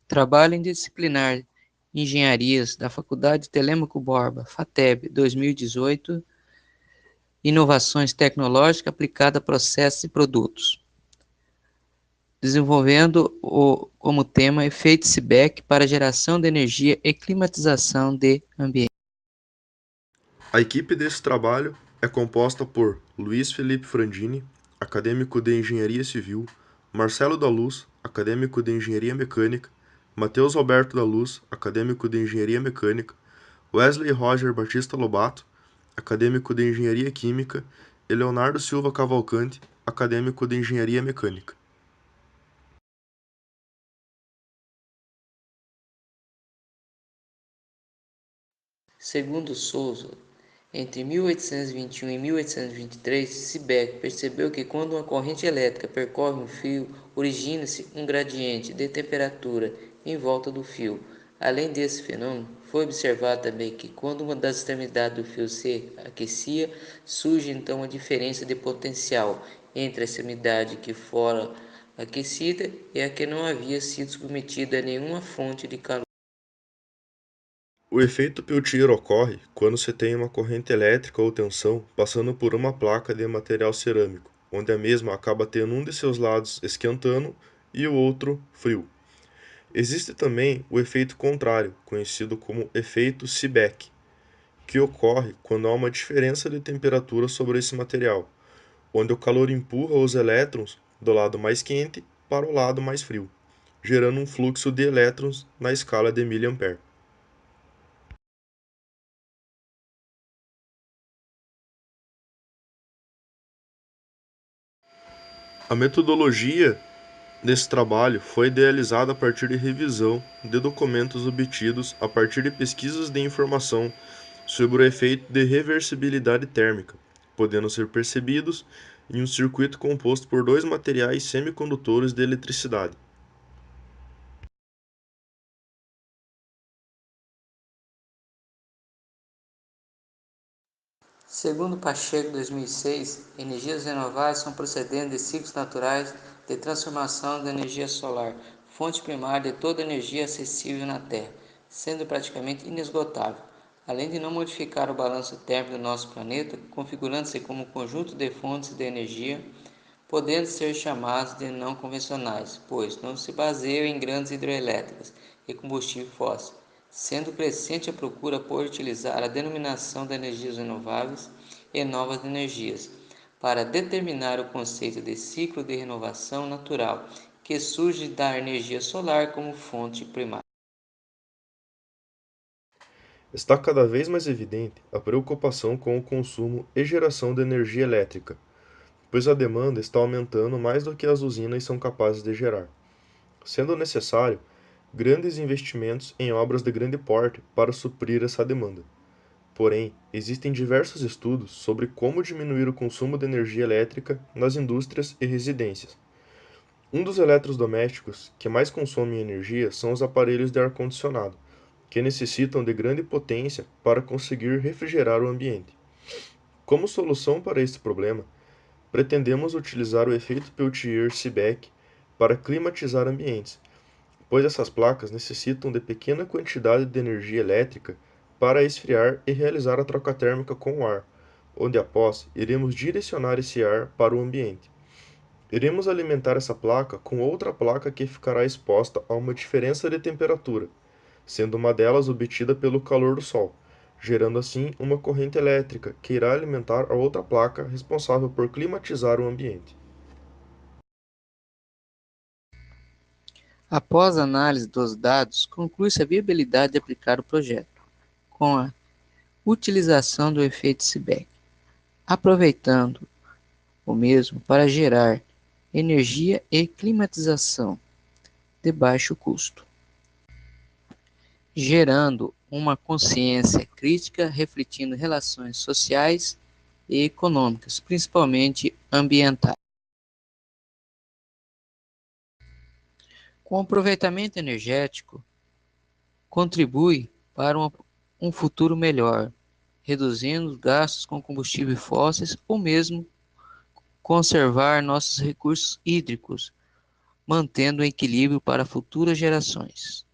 Trabalho interdisciplinar Engenharias da Faculdade Telêmaco Borba, FATEB, 2018, Inovações Tecnológicas aplicadas a processos e produtos, desenvolvendo como tema efeito Seebeck para geração de energia e climatização de ambiente. A equipe desse trabalho é composta por Luiz Felipe Frandini, acadêmico de Engenharia Civil, Marcelo da Luz, acadêmico de Engenharia Mecânica, Matheus Alberto da Luz, acadêmico de Engenharia Mecânica, Wesley Roger Batista Lobato, acadêmico de Engenharia Química, e Leonardo Silva Cavalcante, acadêmico de Engenharia Mecânica. Segundo Souza, entre 1821 e 1823, Seebeck percebeu que quando uma corrente elétrica percorre um fio, origina-se um gradiente de temperatura em volta do fio. Além desse fenômeno, foi observado também que quando uma das extremidades do fio se aquecia, surge então uma diferença de potencial entre a extremidade que fora aquecida e a que não havia sido submetida a nenhuma fonte de calor. O efeito Peltier ocorre quando se tem uma corrente elétrica ou tensão passando por uma placa de material cerâmico, onde a mesma acaba tendo um de seus lados esquentando e o outro frio. Existe também o efeito contrário, conhecido como efeito Seebeck, que ocorre quando há uma diferença de temperatura sobre esse material, onde o calor empurra os elétrons do lado mais quente para o lado mais frio, gerando um fluxo de elétrons na escala de mA. A metodologia desse trabalho foi idealizada a partir de revisão de documentos obtidos a partir de pesquisas de informação sobre o efeito de reversibilidade térmica, podendo ser percebidos em um circuito composto por dois materiais semicondutores de eletricidade. Segundo Pacheco, 2006, energias renováveis são procedentes de ciclos naturais de transformação da energia solar, fonte primária de toda energia acessível na Terra, sendo praticamente inesgotável, além de não modificar o balanço térmico do nosso planeta, configurando-se como um conjunto de fontes de energia, podendo ser chamados de não convencionais, pois não se baseiam em grandes hidrelétricas e combustível fóssil, sendo crescente a procura por utilizar a denominação de energias renováveis e novas energias, para determinar o conceito de ciclo de renovação natural, que surge da energia solar como fonte primária. Está cada vez mais evidente a preocupação com o consumo e geração de energia elétrica, pois a demanda está aumentando mais do que as usinas são capazes de gerar, sendo necessário grandes investimentos em obras de grande porte para suprir essa demanda. Porém, existem diversos estudos sobre como diminuir o consumo de energia elétrica nas indústrias e residências. Um dos eletrodomésticos que mais consomem energia são os aparelhos de ar-condicionado, que necessitam de grande potência para conseguir refrigerar o ambiente. Como solução para este problema, pretendemos utilizar o efeito Peltier-Seebeck para climatizar ambientes, pois essas placas necessitam de pequena quantidade de energia elétrica para esfriar e realizar a troca térmica com o ar, onde após iremos direcionar esse ar para o ambiente. Iremos alimentar essa placa com outra placa que ficará exposta a uma diferença de temperatura, sendo uma delas obtida pelo calor do Sol, gerando assim uma corrente elétrica que irá alimentar a outra placa responsável por climatizar o ambiente. Após a análise dos dados, conclui-se a viabilidade de aplicar o projeto, com a utilização do efeito Seebeck, aproveitando o mesmo para gerar energia e climatização de baixo custo, gerando uma consciência crítica refletindo relações sociais e econômicas, principalmente ambientais. Com o aproveitamento energético, contribui para um futuro melhor, reduzindo os gastos com combustíveis fósseis ou mesmo conservar nossos recursos hídricos, mantendo o equilíbrio para futuras gerações.